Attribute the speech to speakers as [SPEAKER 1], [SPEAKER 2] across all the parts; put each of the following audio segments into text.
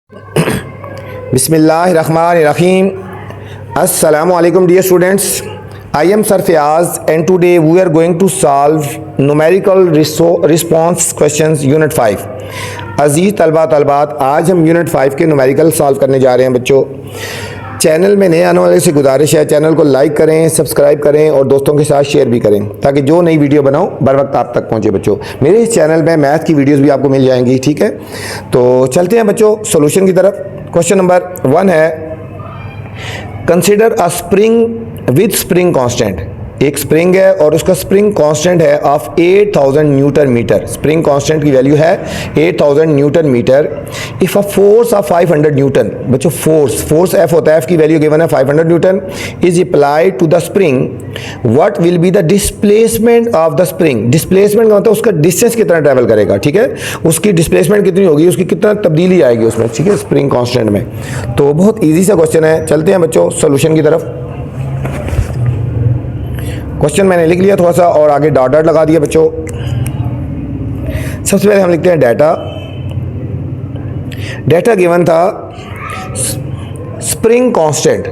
[SPEAKER 1] Bismillahirrahmanirrahim. Assalamualaikum dear students. I am Sir Fayaz and today we are going to solve numerical response questions unit 5. अजीज़ तलबा तलबात, आज हम unit 5 के numerical solve करने जा रहे हैं बच्चों। चैनल में नए आने वाले से गुजारिश है, चैनल को लाइक करें, सब्सक्राइब करें और दोस्तों के साथ शेयर भी करें ताकि जो नई वीडियो बनाऊं बर वक्त आप तक पहुंचे बच्चों। मेरे इस चैनल में मैथ की वीडियोस भी आपको मिल जाएंगी, ठीक है। तो चलते हैं बच्चों सोल्यूशन की तरफ। क्वेश्चन नंबर 1 है, consider a spring with spring constant. एक स्प्रिंग है और उसका स्प्रिंग कांस्टेंट है of 8000 newton metre. Spring constant की वैल्यू है 8000 newton metre. If a force of 500 newton, बच्चों फोर्स एफ होता है, एफ की वैल्यू गिवन है 500 newton, is applied to the spring, what will be the displacement of the spring. Displacement का मतलब उसका डिस्टेंस कितना ट्रैवल करेगा, ठीक है, उसकी डिस्प्लेसमेंट कितनी होगी, उसकी कितना तब्दीली आएगी उसमें, ठीक है, स्प्रिंग कांस्टेंट में। तो बहुत ईजी सा क्वेश्चन है। चलते हैं बच्चों सोल्यूशन की तरफ। क्वेश्चन मैंने लिख लिया थोड़ा सा और आगे डॉट डॉट लगा दिया बच्चों। सबसे पहले हम लिखते हैं डाटा गिवन था स्प्रिंग कांस्टेंट,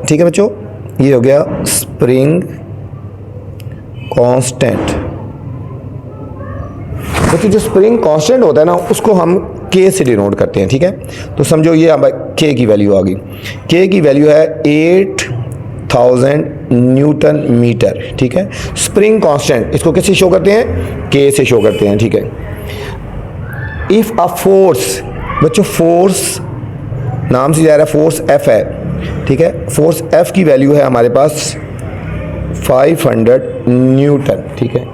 [SPEAKER 1] ठीक है बच्चों, ये हो गया स्प्रिंग कांस्टेंट। बच्चों जो स्प्रिंग कांस्टेंट होता है ना उसको हम के से डिनोट करते हैं, ठीक है। तो समझो ये के की वैल्यू आ गई। के की वैल्यू है 8000 न्यूटन मीटर, ठीक है। स्प्रिंग कांस्टेंट इसको कैसे शो करते हैं, के से शो करते हैं, ठीक है। इफ अ फोर्स, बच्चों फोर्स नाम से जा रहा है, फोर्स एफ है, ठीक है। फोर्स एफ की वैल्यू है हमारे पास 500 न्यूटन, ठीक है।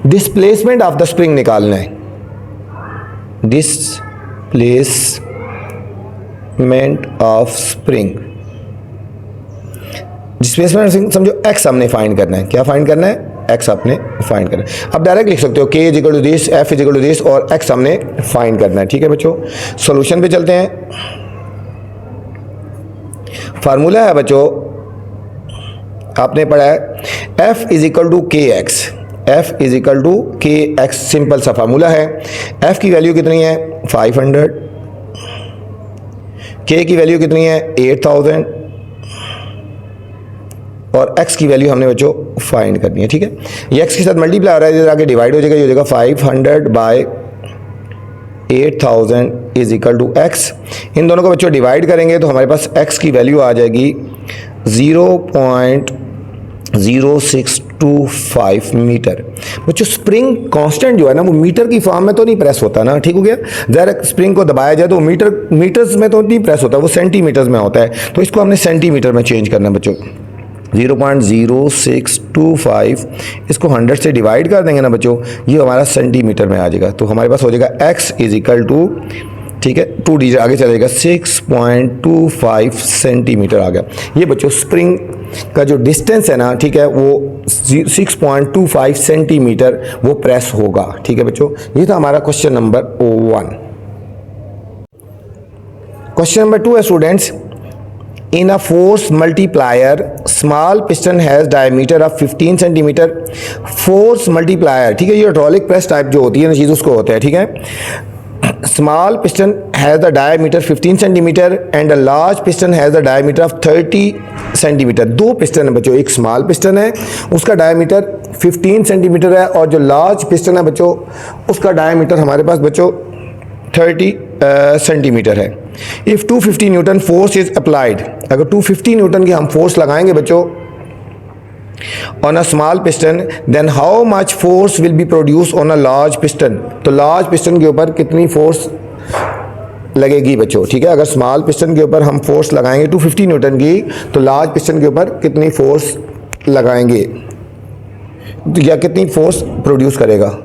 [SPEAKER 1] डिस्प्लेसमेंट ऑफ द स्प्रिंग निकालना है। डिस्प्लेसमेंट ऑफ स्प्रिंग, डिस्प्लेसमेंट समझो एक्स हमने फाइंड करना है। क्या फाइंड करना है, एक्स आपने फाइंड करना है। अब डायरेक्ट लिख सकते हो K is equal to this, F is equal to this और एक्स हमने फाइंड करना है, ठीक है बच्चों। सॉल्यूशन पे चलते हैं। फार्मूला है बच्चों, आपने पढ़ा है F is equal to K X. F is equal to K X, simple सा फार्मूला है। एफ की वैल्यू कितनी है 500, के की वैल्यू कितनी है 8000 और x की वैल्यू हमने बच्चों फाइंड करनी है, ठीक है। ये x के साथ मल्टीप्लाई हो रहा है, इधर आगे डिवाइड हो जाएगा, ये हो जाएगा 500 by 8000 is equal to x। इन दोनों को बच्चों डिवाइड करेंगे तो हमारे पास x की वैल्यू आ जाएगी 0.0625 मीटर। बच्चों स्प्रिंग कांस्टेंट जो है ना वो मीटर की फॉर्म में तो नहीं प्रेस होता ना, ठीक हो गया। डायरेक्ट स्प्रिंग को दबाया जाए तो मीटर्स में तो नहीं प्रेस होता, वो सेंटीमीटर्स में होता है। तो इसको हमने सेंटीमीटर में चेंज करना है बच्चों। 0.0625 इसको 100 से डिवाइड कर देंगे ना बच्चों, ये हमारा सेंटीमीटर में आ जाएगा। तो हमारे पास हो जाएगा x इज इक्वल टू, ठीक है, 2 डिजिट आगे चलेगा, 6.25 सेंटीमीटर आ गया। ये बच्चों स्प्रिंग का जो डिस्टेंस है ना, ठीक है, वो 6.25 सेंटीमीटर वो प्रेस होगा, ठीक है बच्चों। ये था हमारा क्वेश्चन नंबर 1। क्वेश्चन नंबर 2 है students, in a force multiplier small piston has diameter of 15 centimeter। force multiplier, ठीक है, ये hydraulic press टाइप जो होती है ना चीज़ उसको होता है, ठीक है। small piston has the diameter 15 centimeter and a large piston has the diameter of 30 centimeter। दो पिस्टन है बच्चों, एक स्मॉल पिस्टन है उसका डायमीटर 15 सेंटीमीटर है और जो लार्ज पिस्टन है बच्चों उसका डायमीटर हमारे पास बच्चों 30 सेंटीमीटर है। If 250 newton force is applied, अगर 250 न्यूटन की हम फोर्स लगाएंगे बच्चों on a small piston, then how much force will be produced on a large piston. तो लार्ज पिस्टन के ऊपर कितनी फोर्स लगेगी बच्चों, ठीक है। अगर स्मॉल पिस्टन के ऊपर हम फोर्स लगाएंगे 250 न्यूटन की, तो लार्ज पिस्टन के ऊपर कितनी फोर्स लगाएंगे या कितनी फोर्स प्रोड्यूस करेगा।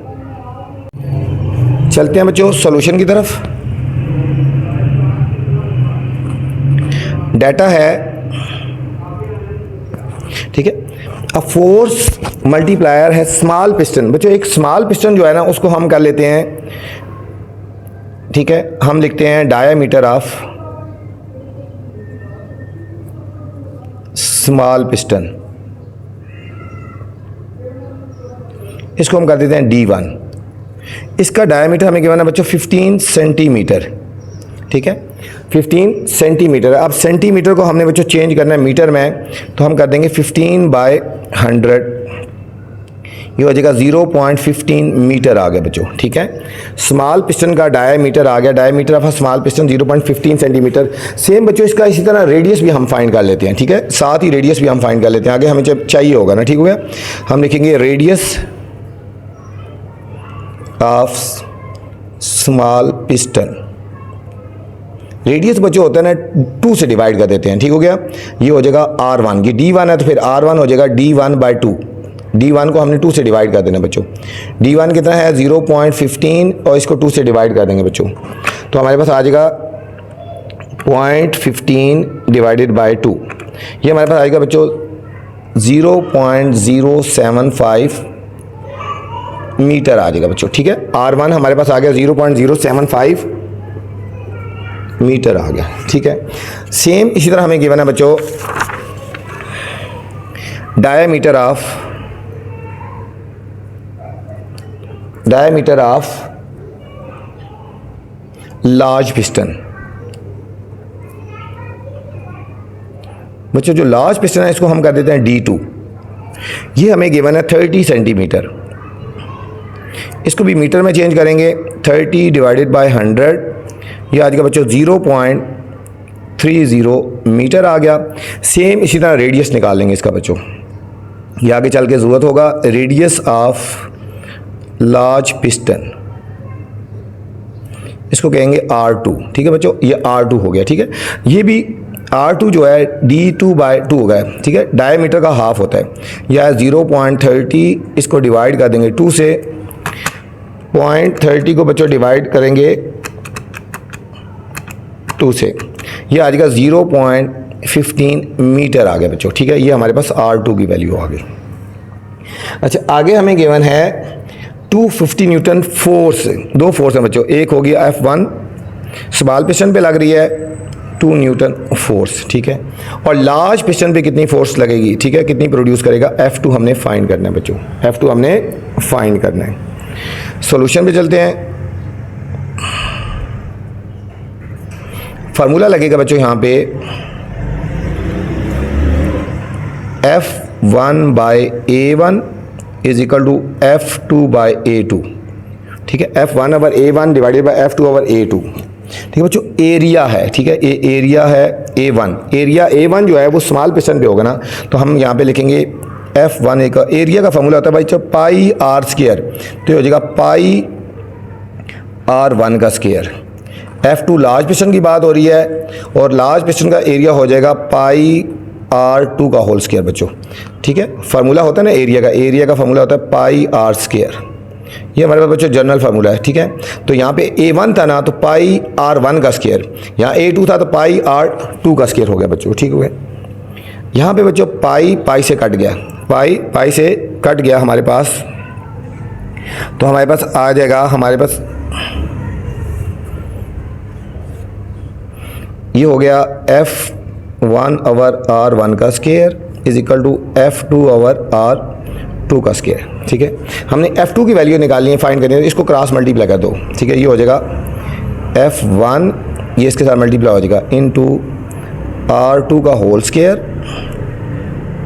[SPEAKER 1] चलते हैं बच्चों सॉल्यूशन की तरफ। डाटा है, ठीक है, अ फोर्स मल्टीप्लायर है स्मॉल पिस्टन। बच्चों एक स्मॉल पिस्टन जो है ना उसको हम कर लेते हैं, ठीक है, हम लिखते हैं डायामीटर ऑफ स्मॉल पिस्टन, इसको हम कर देते हैं D1। इसका डायमीटर हमें गिवन है बच्चों 15 सेंटीमीटर। ठीक है, 15 सेंटीमीटर। अब सेंटीमीटर को हमने बच्चों चेंज करना है मीटर में, तो हम कर देंगे 15/100, ये हो जाएगा 0.15 मीटर आ गया बच्चों। ठीक है, स्मॉल पिस्टन का डायमीटर आ गया, diameter of small piston 0.15 centimetre. Same बच्चों इसका इसी तरह रेडियस भी हम फाइंड कर लेते हैं। ठीक है, साथ ही रेडियस भी हम फाइंड कर लेते हैं, आगे हमें जब चाहिए होगा ना। ठीक हो गया, हम लिखेंगे radius of small piston. Radius बच्चों होता है ना 2 से डिवाइड कर देते हैं। ठीक हो गया, ये हो जाएगा R1, ये D1 है तो फिर R1 हो जाएगा D1/2। D1 को हमने 2 से डिवाइड कर देना बच्चों। D1 कितना है 0.15 और इसको 2 से डिवाइड कर देंगे बच्चों, तो हमारे पास आ जाएगा 0.15 डिवाइडेड बाय 2, ये हमारे पास आएगा बच्चों 0.075 मीटर आ जाएगा बच्चों। ठीक है, R1 हमारे पास आ गया 0.075 मीटर आ गया। ठीक है, सेम इसी तरह हमें गिवन है बच्चों डायमीटर ऑफ लार्ज पिस्टन। बच्चों जो लार्ज पिस्टन है इसको हम कर देते हैं D2, ये हमें गिवन है 30 सेंटीमीटर। इसको भी मीटर में चेंज करेंगे, 30 डिवाइडेड बाय 100, ये आ जाएगा बच्चों 0.30 मीटर आ गया। सेम इसी तरह रेडियस निकाल लेंगे इसका बच्चों, ये आगे चल के ज़रूरत होगा। रेडियस ऑफ लार्ज पिस्टन, इसको कहेंगे R2। ठीक है बच्चों, ये R2 हो गया। ठीक है, ये भी R2 जो है D2/2 हो गया। ठीक है, डायमीटर का हाफ होता है, यह 0.30, इसको डिवाइड कर देंगे 2 से, 0.30 को बच्चों डिवाइड करेंगे 2 से, ये आ जाएगा 0.15 मीटर आ गया बच्चों। ठीक है, ये हमारे पास R2 की वैल्यू आ गई। अच्छा, आगे हमें गिवन है 250 न्यूटन फोर्स। 2 फोर्स है बच्चों, एक होगी F1 स्मॉल पिस्टन पे लग रही है 2 न्यूटन फोर्स। ठीक है, और लार्ज पिस्टन पे कितनी फोर्स लगेगी, ठीक है, कितनी प्रोड्यूस करेगा, F2 हमने फाइंड करना है बच्चों, F2 हमने फाइंड करना है। सॉल्यूशन पे चलते हैं। फार्मूला लगेगा बच्चों यहाँ पे F1/A1 is equal to F2/A2। ठीक है, F1/A1 डिवाइडेड बाय F2/A2। ठीक है बच्चों, एरिया है। ठीक है, ये एरिया है A1। एरिया A1 जो है वो स्मॉल पिस्टन पे होगा ना, तो हम यहाँ पे लिखेंगे F1 का एरिया का फॉर्मूला होता है बच्चों पाई R², तो ये हो जाएगा पाई R1 का स्क्वायर। F2 लार्ज पिस्टन की बात हो रही है, और लार्ज पिस्टन का एरिया हो जाएगा पाई R2 का होल स्क्वायर बच्चों। ठीक है, फार्मूला होता है ना एरिया का फार्मूला होता है पाई R², ये हमारे पास बच्चों जनरल फार्मूला है। ठीक है, तो यहाँ पे A1 था ना तो पाई R1 का स्क्वायर, यहाँ A2 था तो पाई R2 का स्क्वायर हो गया बच्चों। ठीक हो गया, यहाँ पे बच्चों पाई से कट गया, पाई से कट गया हमारे पास, तो हमारे पास आ जाएगा, हमारे पास ये हो गया F1/R1 का square is equal to F2/R2 का स्क्वायर। ठीक है, हमने F2 की वैल्यू निकालनी है, फाइंड करनी है, इसको क्रॉस मल्टीप्लाई कर दो। ठीक है, ये हो जाएगा F1, ये इसके साथ मल्टीप्लाई हो जाएगा इनटू R2 का whole square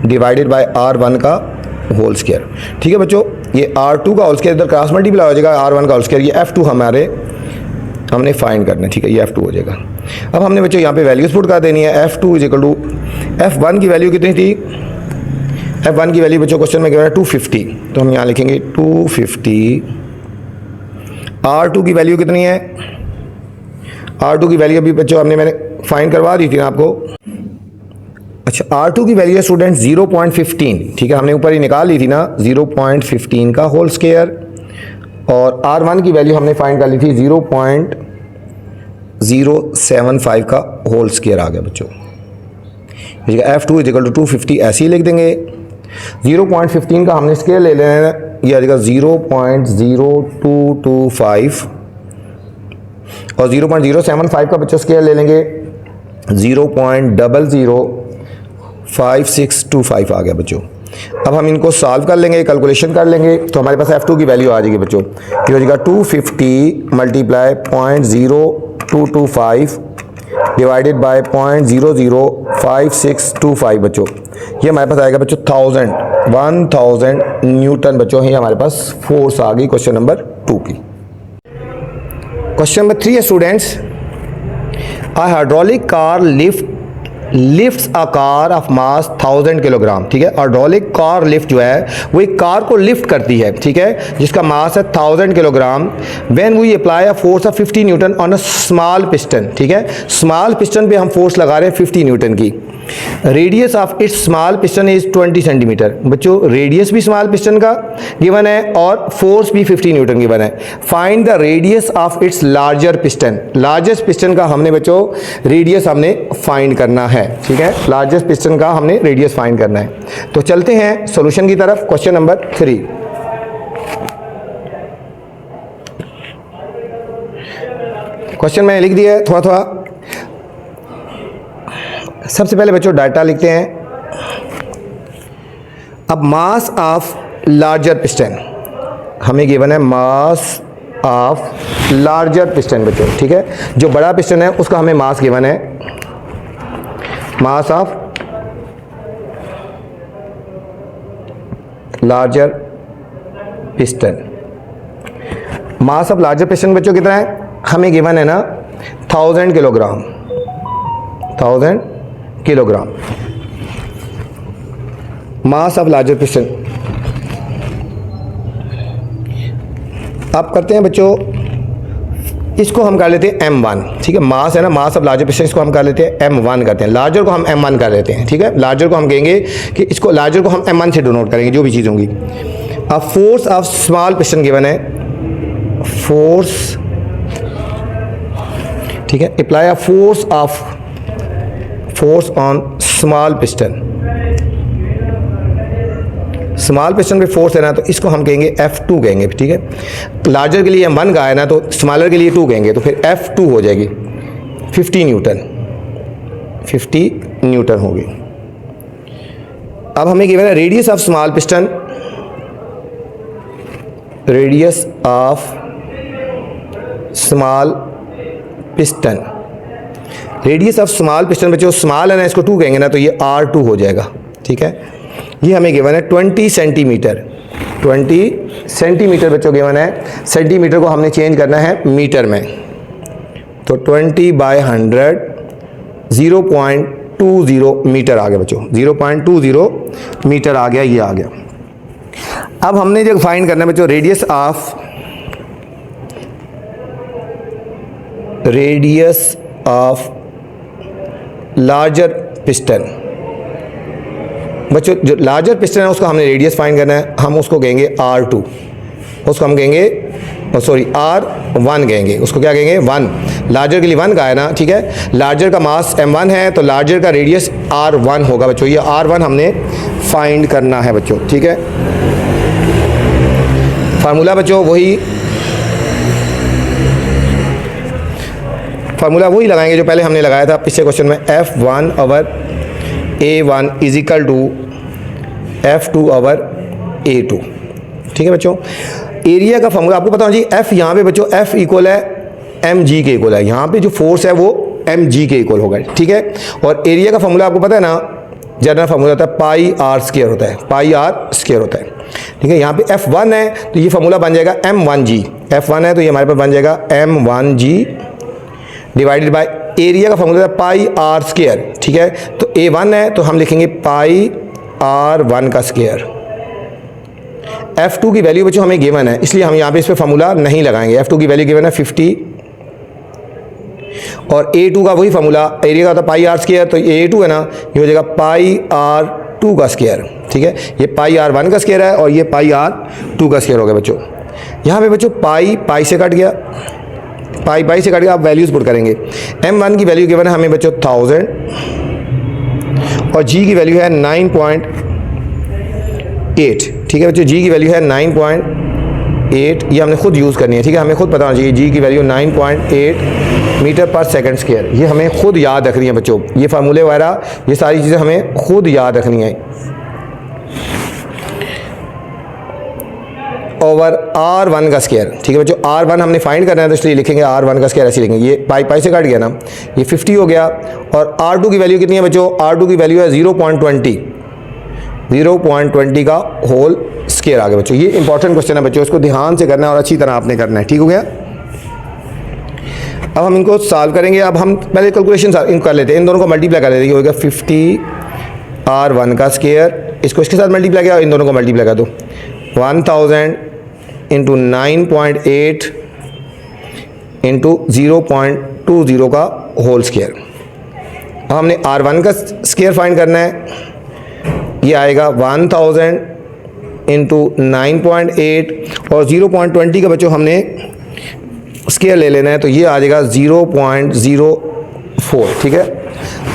[SPEAKER 1] divided by R1 का होल स्क्वायर। ठीक है बच्चों, ये R2 का होल स्क्वायर इधर क्रॉस मल्टीप्लाई हो जाएगा R1 का होल स्क्वायर, ये F2 हमने फाइंड करना है। ठीक है, ये F2 हो जाएगा। अब हमने बच्चों यहाँ पे वैल्यूज पुट कर देनी है। F2 is equal to F1 की वैल्यू कितनी थी, F1 की वैल्यू बच्चों क्वेश्चन में क्या है 250, तो हम यहाँ लिखेंगे 250। R2 की वैल्यू कितनी है, R2 की वैल्यू अभी बच्चों मैंने फाइंड करवा दी थी ना आपको। अच्छा, R2 की वैल्यू है स्टूडेंट 0.15। ठीक है, हमने ऊपर ही निकाल ली थी ना 0.15 का होल स्क्वायर, और R1 की वैल्यू हमने फाइंड कर ली थी 0.075 का होल स्क्वायर आ गया बच्चों। F2 इज इक्वल टू 250 ऐसे ही लिख देंगे। 0.15 का हमने स्क्वायर ले लेना है, ये आ जाएगा 0.0225, और 0.075 का बच्चों स्क्वायर ले लेंगे 0.005625 आ गया बच्चों। अब हम इनको सॉल्व कर लेंगे, कैलकुलेशन कर लेंगे, तो हमारे पास F2 की वैल्यू आ जाएगी बच्चों, ये हो जाएगा 250 मल्टीप्लाई 225 डिवाइडेड बाय 0.005625 बच्चों, ये हमारे पास आएगा बच्चों 1000 न्यूटन बच्चों, ये हमारे पास फोर्स आ गई क्वेश्चन नंबर 2 की। क्वेश्चन नंबर 3 है students, a hydraulic car lifts a car of mass 1000 kilogram. ठीक है, हाइड्रोलिक कार लिफ्ट जो है वो एक कार को लिफ्ट करती है, ठीक है, जिसका मास है 1000 kilogram. When we apply a force of 50 newton on a small piston. ठीक है, स्मॉल पिस्टन पे हम फोर्स लगा रहे हैं 50 न्यूटन की। Radius of its small piston is 20 centimetre. बच्चों रेडियस भी स्मॉल पिस्टन का गिवन है और फोर्स भी 50 न्यूटन गिवन है। Find the radius of its larger piston. Largest piston का हमने बच्चों रेडियस हमने फाइंड करना है। ठीक है, लार्जेस्ट पिस्टन का हमने रेडियस फाइंड करना है। तो चलते हैं सॉल्यूशन की तरफ। क्वेश्चन नंबर 3, क्वेश्चन मैंने लिख दिया है थोड़ा। सबसे पहले बच्चों डाटा लिखते हैं। अब मास ऑफ लार्जर पिस्टन हमें गिवन है, मास ऑफ लार्जर पिस्टन बच्चों। ठीक है, जो बड़ा पिस्टन है उसका हमें मास गिवन है, mass of larger piston. Mass of larger piston बच्चों कितना है, हमें गिवन है ना 1000 kilogram, 1000 kilogram mass of larger piston. अब करते हैं बच्चों, इसको हम कर लेते हैं M1। ठीक है, मास है ना, मास ऑफ लार्जर पिस्टन, इसको हम कर लेते हैं M1 करते हैं। लार्जर को हम M1 कर लेते हैं। ठीक है, लार्जर को हम कहेंगे कि इसको, लार्जर को हम M1 से डिनोट करेंगे, जो भी चीज़ होंगी। अब force of small piston given है, फोर्स, ठीक है, apply a force on small piston. Small piston पे फोर्स है ना, तो इसको हम कहेंगे F2 कहेंगे। ठीक है, लार्जर के लिए M1 का है ना, तो स्मॉलर के लिए 2 कहेंगे, तो फिर F2 हो जाएगी 50 न्यूटन, 50 न्यूटन होगी। अब हमें गिवन है radius of small piston, radius of small piston, radius of small piston बच्चों, स्मॉल है ना, इसको 2 कहेंगे ना, तो ये R2 हो जाएगा। ठीक है, ये हमें गिवन है 20 सेंटीमीटर, 20 सेंटीमीटर बच्चों गिवन है। सेंटीमीटर को हमने चेंज करना है मीटर में, तो 20/100 0.20 मीटर आ गया बच्चों, 0.20 मीटर आ गया, ये आ गया। अब हमने जो फाइंड करना है बच्चों रेडियस ऑफ लार्जर पिस्टन। बच्चों जो लार्जर पिस्टन है उसका हमने रेडियस फाइंड करना है, हम उसको कहेंगे R2, उसको हम कहेंगे R1 कहेंगे, उसको क्या कहेंगे 1। लार्जर के लिए 1 का है ना। ठीक है, लार्जर का मास M1 है, तो लार्जर का रेडियस R1 होगा बच्चों, ये R1 हमने फाइंड करना है बच्चों। ठीक है, फार्मूला बच्चों वही लगाएंगे जो पहले हमने लगाया था पिछले क्वेश्चन में, F1/A1 is equal to F2/A2। ठीक है बच्चों, एरिया का फॉर्मूला आपको पता होना चाहिए। F यहाँ पे बच्चों F इक्वल है mg के इक्वल है, यहाँ पे जो फोर्स है वो mg के इक्वल होगा। ठीक है, और एरिया का फॉर्मूला आपको पता है ना, जनरल फॉर्मूला होता है πr² होता है, πr² होता है। ठीक है, यहाँ पे F1 है तो ये फॉर्मूला बन जाएगा m1g, F1 है तो ये हमारे पास बन जाएगा m1g डिवाइडेड बाय एरिया का फॉर्मूला है πr²। ठीक है, तो A1 है तो हम लिखेंगे πr1 का स्क्वायर। F2 की वैल्यू बच्चों हमें गिवन है, इसलिए हम यहाँ पे इस पे फॉर्मूला नहीं लगाएंगे। F2 की वैल्यू गिवन है 50 और A2 का वही फॉर्मूला, एरिया का था πr², तो ये A2 है ना, ये हो जाएगा πr2 का स्क्वायर। ठीक है, ये πr1 का स्क्वायर है और ये πr2 का स्क्वायर हो गया बच्चों। यहाँ पे बच्चों पाई से कट गया, पाई से कट गया। आप वैल्यूज पुट करेंगे, M1 की वैल्यू गिवन है हमें बच्चों 1000 और G की वैल्यू है 9.8। ठीक है बच्चों, G की वैल्यू है 9.8, ये हमने खुद यूज़ करनी है। ठीक है, हमें खुद पता होना चाहिए G की वैल्यू 9.8 मीटर पर सेकंड स्क्वायर, ये हमें खुद याद रखनी है बच्चों। ये फार्मूले वगैरह ये सारी चीज़ें हमें खुद याद रखनी है। ओवर R1 का स्केयर। ठीक है बच्चों, R1 हमने फाइंड करना है तो इसलिए लिखेंगे R1 का स्केयर ऐसे लिखेंगे। ये पाई पाई से कट गया ना, ये 50 हो गया। और R2 की वैल्यू कितनी है बच्चों? R2 की वैल्यू है 0.20 का होल स्केयर आ गया बच्चों। ये इंपॉर्टेंट क्वेश्चन है बच्चों, इसको ध्यान से करना है और अच्छी तरह आपने करना है। ठीक हो गया। अब हम इनको सॉल्व करेंगे। अब हम पहले कैलकुलेशन इनको कर लेते हैं, इन दोनों को मल्टीप्लाई कर लेते हैं। होगा 50 R1 का स्केयर, इसको इसके साथ मल्टीप्लाई किया और इन दोनों को मल्टीप्लाई कर दो। 1000 इंटू 9.8 इंटू 0.20 का होल स्केयर। अब हमने R1 का स्केयर फाइंड करना है। ये आएगा 1000 इंटू 9.8 और 0.20 का बच्चों हमने स्केयर ले लेना है, तो ये आ जाएगा 0.04। ठीक है,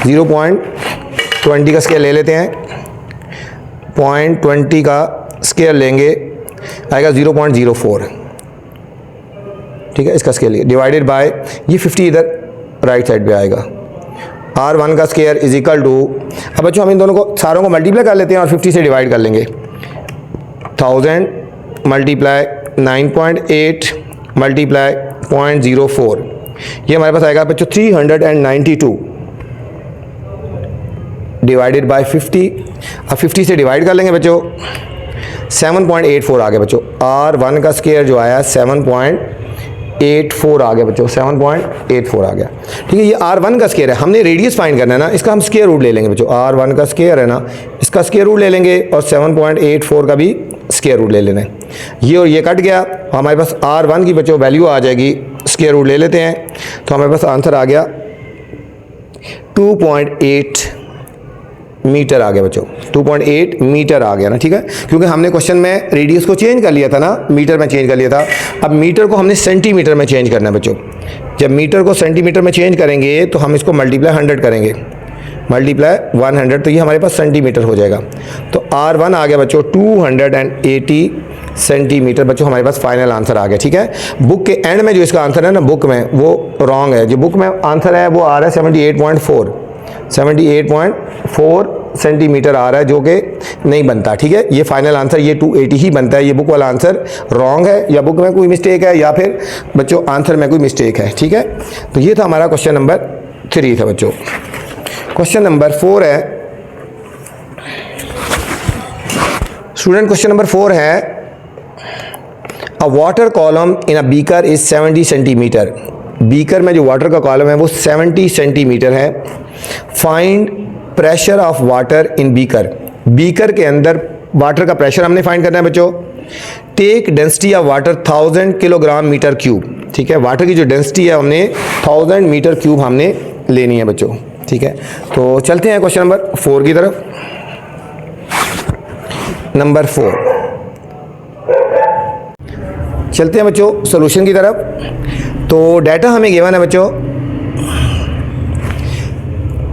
[SPEAKER 1] 0.20 का स्केयर ले लेते हैं, 0.20 का स्केयर लेंगे आएगा 0.04। ठीक है, इसका स्केयर डिवाइडेड बाय ये 50 इधर राइट साइड पे आएगा। R1 का स्केयर इज इक्वल टू, अब बच्चों हम इन दोनों को सारों को मल्टीप्लाई कर लेते हैं और 50 से डिवाइड कर लेंगे। 1000 मल्टीप्लाई 9.8 मल्टीप्लाई 0.04, ये हमारे पास आएगा बच्चों 392 डिवाइडेड बाय 50। अब 50 से डिवाइड कर लेंगे बच्चों, 7.84 आ गया बच्चों। R1 का स्केयर जो आया 7.84 आ गया बच्चों, 7.84 आ गया। ठीक है, ये R1 का स्केयर है, हमने रेडियस फाइंड करना है ना, इसका हम स्केयर रूट ले लेंगे बच्चों। R1 का स्केयर है ना, इसका स्केयर रूट ले लेंगे और 7.84 का भी स्केयर रूट ले लेना है। ये और ये कट गया, हमारे पास R1 की बच्चों वैल्यू आ जाएगी, स्केयर रूट ले लेते हैं तो हमारे पास आंसर आ गया 2.8 मीटर आ गया बच्चों। 2.8 मीटर आ गया ना। ठीक है, क्योंकि हमने क्वेश्चन में रेडियस को चेंज कर लिया था ना, मीटर में चेंज कर लिया था। अब मीटर को हमने सेंटीमीटर में चेंज करना है बच्चों। जब मीटर को सेंटीमीटर में चेंज करेंगे तो हम इसको मल्टीप्लाई 100 करेंगे, मल्टीप्लाई 100, तो ये हमारे पास सेंटीमीटर हो जाएगा। तो R1 आ गया बच्चों 280 सेंटीमीटर बच्चों, हमारे पास फाइनल आंसर आ गया। ठीक है, बुक के एंड में जो इसका आंसर है ना, बुक में वो रॉन्ग है। जो बुक में आंसर है वो आ रहा है 78.4 सेंटीमीटर आ रहा है, जो कि नहीं बनता। ठीक है, ये फाइनल आंसर ये 280 ही बनता है। ये बुक वाला आंसर रॉन्ग है, या बुक में कोई मिस्टेक है या फिर बच्चों आंसर में कोई मिस्टेक है। ठीक है, तो ये था हमारा क्वेश्चन नंबर 3 था बच्चों। क्वेश्चन नंबर 4 है स्टूडेंट, क्वेश्चन नंबर 4 है अ water column in a beaker is 70 centimetre. Beaker में जो वाटर का कॉलम है वो 70 सेंटीमीटर है। Find pressure of water in beaker. Beaker के अंदर वाटर का प्रेशर हमने फाइंड करना है बच्चों। Take density of water 1000 kilogram metre cube. ठीक है, वाटर की जो डेंसिटी है हमने 1000 मीटर क्यूब हमने लेनी है बच्चों। ठीक है, तो चलते हैं क्वेश्चन नंबर 4 की तरफ। नंबर 4 चलते हैं बच्चों सॉल्यूशन की तरफ। तो डाटा हमें गिवन है बच्चों,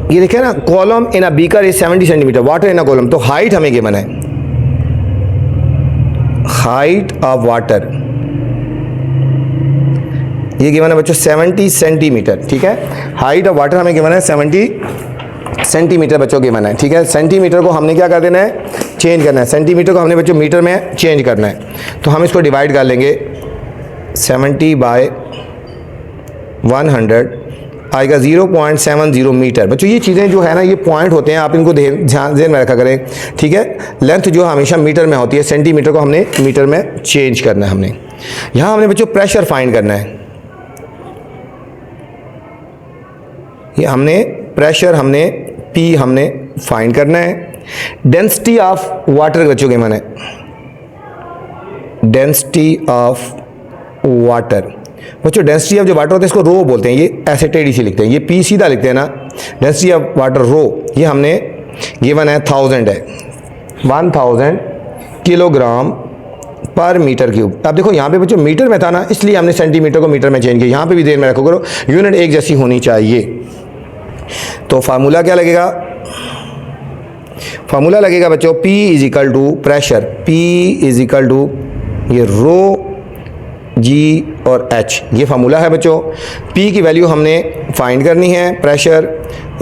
[SPEAKER 1] ये देखिए ना, column in a beaker is 70 centimetre, water in a column. तो हाइट हमें गिवन है, हाइट ऑफ वाटर ये गिवन है बच्चों 70 सेंटीमीटर। ठीक है, हाइट ऑफ वाटर हमें गिवन है 70 सेंटीमीटर बच्चों गिवन है। ठीक है, सेंटीमीटर को हमने क्या कर देना है, चेंज करना है। सेंटीमीटर को हमने बच्चों मीटर में चेंज करना है, तो हम इसको डिवाइड कर लेंगे 70 बाय 100 आएगा 0.70 मीटर। बच्चों ये चीज़ें जो है ना, ये पॉइंट होते हैं, आप इनको ध्यान में रखा करें। ठीक है, लेंथ जो हमेशा मीटर में होती है, सेंटीमीटर को हमने मीटर में चेंज करना है। हमने यहाँ हमने बच्चों प्रेशर फाइंड करना है। ये हमने प्रेशर हमने P हमने फाइंड करना है। डेंसिटी ऑफ वाटर बच्चों के माने, डेंसिटी ऑफ वाटर बच्चों, डेंसिटी ऑफ जो वाटर होता है इसको रो बोलते हैं। ये ऐसे टेढ़ी से लिखते हैं, ये P सीधा लिखते हैं ना। डेंसिटी ऑफ वाटर रो ये हमने गिवन है 1000 है, 1000 किलोग्राम पर मीटर क्यूब। अब देखो यहाँ पे बच्चों मीटर में था ना, इसलिए हमने सेंटीमीटर को मीटर में चेंज किया। यहाँ पे भी देर में रखो करो, यूनिट एक जैसी होनी चाहिए। तो फार्मूला क्या लगेगा, फार्मूला लगेगा बच्चों P is equal to pressure, P is equal to ये रो G और H, ये फार्मूला है बच्चों। P की वैल्यू हमने फाइंड करनी है, प्रेशर,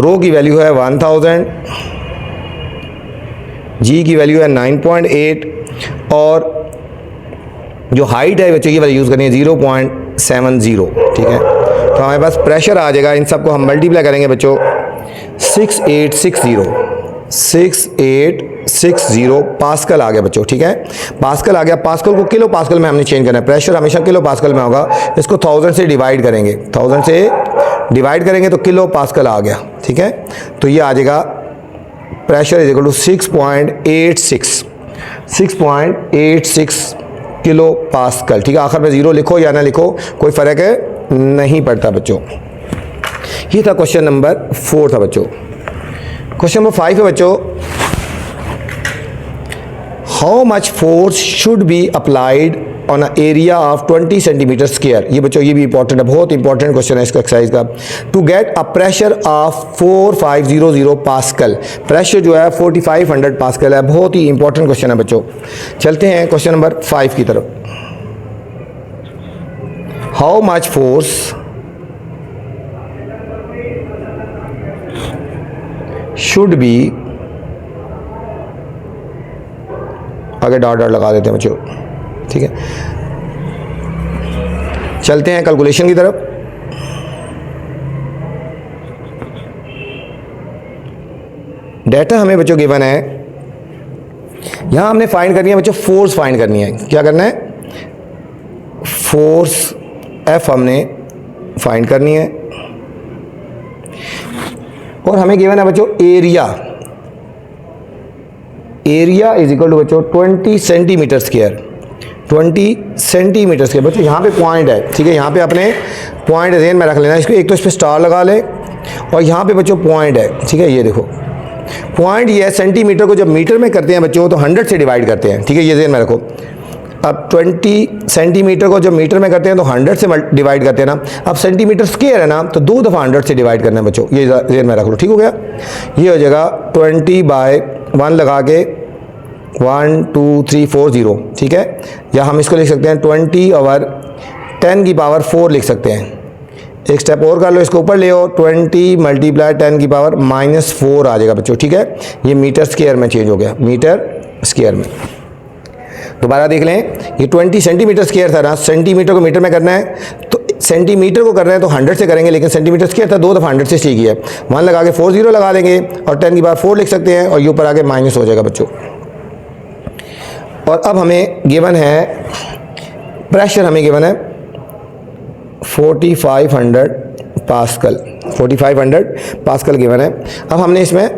[SPEAKER 1] रो की वैल्यू है 1000, G की वैल्यू है 9.8 और जो हाइट है बच्चों ये वाली यूज़ करनी है 0.70, ठीक है। तो हमारे पास प्रेशर आ जाएगा, इन सबको हम मल्टीप्लाई करेंगे बच्चों 6860 पास्कल आ गया बच्चों, ठीक है। पास्कल आ गया, पास्कल को किलो पास्कल में हमने चेंज करना है, प्रेशर हमेशा किलो पास्कल में होगा। इसको 1000 से डिवाइड करेंगे, 1000 से डिवाइड करेंगे तो किलो पास्कल आ गया, ठीक है। तो ये आ जाएगा pressure is equal to 6.86 kilo pascal, ठीक है। आखिर में ज़ीरो लिखो या ना लिखो कोई फ़र्क नहीं पड़ता बच्चों। ये था क्वेश्चन नंबर 4 था बच्चों। क्वेश्चन नंबर 5 है बच्चों, how much force should be applied on a area of 20 centimetre square. ये बच्चों ये भी इंपॉर्टेंट है, बहुत इंपॉर्टेंट क्वेश्चन है इसका एक्सरसाइज का। To get a pressure of 4500 pascal, pressure जो है 4500 पास्कल है, बहुत ही इंपॉर्टेंट क्वेश्चन है बच्चों। चलते हैं क्वेश्चन नंबर 5 की तरफ। How much force should be, आगे डॉट डॉट लगा देते हैं बच्चों, ठीक है। चलते हैं कैलकुलेशन की तरफ। डेटा हमें बच्चों गिवन है, यहां हमने फाइंड करनी है बच्चों फोर्स फाइंड करनी है। क्या करना है, फोर्स एफ हमने फाइंड करनी है, और हमें गिवन है बच्चों area, area is equal to बच्चों 20 सेंटीमीटर स्क्वायर, 20 सेंटीमीटर स्क्वायर। बच्चों यहाँ पे पॉइंट है, ठीक है, यहाँ पे अपने पॉइंट ज़हन में रख लेना, इसको एक तो इस पर स्टार लगा लें, और यहाँ पे बच्चों पॉइंट है, ठीक है। ये देखो पॉइंट ये है, सेंटीमीटर को जब मीटर में करते हैं बच्चों तो 100 से डिवाइड करते हैं, ठीक है, ये ज़हन में रखो। अब 20 सेंटीमीटर को जब मीटर में करते हैं तो 100 से डिवाइड करते हैं ना। अब सेंटीमीटर स्क्वायर है ना, तो 2 दफ़ा 100 से डिवाइड करना है बच्चों, ये ज़हन में रख लो, ठीक हो गया। ये हो जाएगा 20/1 लगा के 12340, ठीक है। या हम इसको लिख सकते हैं 20/10⁻⁴ लिख सकते हैं। एक स्टेप और कर लो, इसको ऊपर ले आओ, 20 × 10⁻⁻⁴ आ जाएगा बच्चों, ठीक है। ये मीटर स्क्वायर में चेंज हो गया, मीटर स्क्वायर में। दोबारा देख लें, ये 20 सेंटीमीटर स्क्वायर था ना, सेंटीमीटर को मीटर में करना है तो सेंटीमीटर को करना है तो 100 से करेंगे, लेकिन सेंटीमीटर स्क्वायर था 2 दफ़ा 100 से ठीक है। 1 लगा के 40 लगा देंगे और 10⁻⁴ लिख सकते हैं, और ये ऊपर आके माइनस हो जाएगा बच्चों। और अब हमें गिवन है प्रेशर, हमें गिवन है 4500 पास्कल, 4500 पास्कल गिवन है। अब हमने इसमें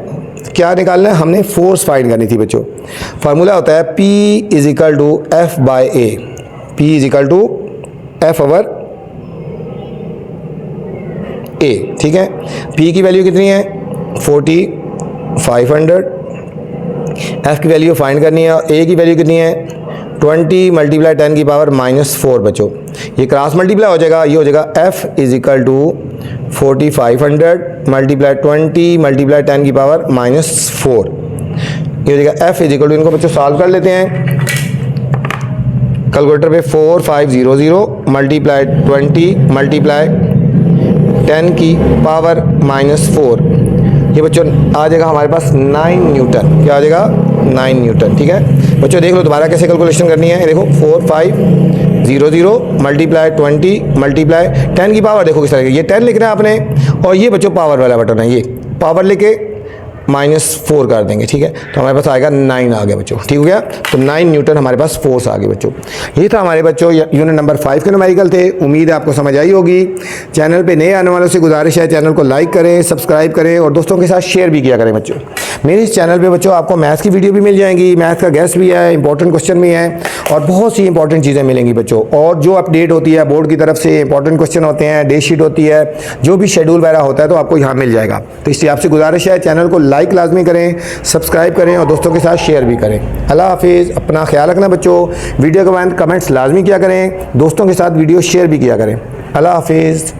[SPEAKER 1] क्या निकालना है, हमने फोर्स फाइंड करनी थी बच्चों। फार्मूला होता है P = F/A, P = F/A, ठीक है। P की वैल्यू कितनी है 4500, F की वैल्यू फाइंड करनी है, A की वैल्यू कितनी है 20 × 10⁻⁻⁴ बच्चों। ये क्रॉस मल्टीप्लाई हो जाएगा, ये हो जाएगा F = 4500 × 20 × 10⁻⁻⁴ ये हो जाएगा F = इनको बच्चों सॉल्व कर लेते हैं कैलकुलेटर पे। 4500 × 20 × 10⁻⁻⁴ ये बच्चों आ जाएगा हमारे पास 9 न्यूटन। क्या आ जाएगा 9 न्यूटन, ठीक है। बच्चों देख लो दोबारा कैसे कैलकुलेशन करनी है। देखो 4500 × 20 × 10⁻, देखो किस तरह ये 10 लिखना है आपने, और ये बच्चों पावर वाला बटन है, ये पावर लेके -4 कर देंगे, ठीक है। तो हमारे पास आएगा 9 आ गया बच्चों, ठीक हो गया। तो 9 न्यूटन हमारे पास फोर्स आ गई बच्चों। ये था हमारे बच्चों यूनिट नंबर 5 के न्यूमेरिकल थे। उम्मीद है आपको समझ आई होगी। चैनल पे नए आने वालों से गुजारिश है चैनल को लाइक करें, सब्सक्राइब करें और दोस्तों के साथ शेयर भी किया करें बच्चों। मेरे इस चैनल पे बच्चों आपको मैथ्स की वीडियो भी मिल जाएंगी, मैथ्स का गेस्ट भी है, इंपॉर्टेंट क्वेश्चन भी हैं और बहुत सी इंपॉर्टेंट चीज़ें मिलेंगी बच्चों। और जो अपडेट होती है बोर्ड की तरफ से, इंपॉर्टेंट क्वेश्चन होते हैं, डे शीट होती है, जो भी शेड्यूल वगैरह होता है तो आपको यहाँ मिल जाएगा। तो इसलिए आपसे गुजारिश है चैनल को लाइक लाजमी करें, सब्सक्राइब करें और दोस्तों के साथ शेयर भी करें। अल्लाह हाफिज़, अपना ख्याल रखना बच्चों। वीडियो के बाद कमेंट्स लाजमी किया करें, दोस्तों के साथ वीडियो शेयर भी किया करें। अल्लाह हाफिज़।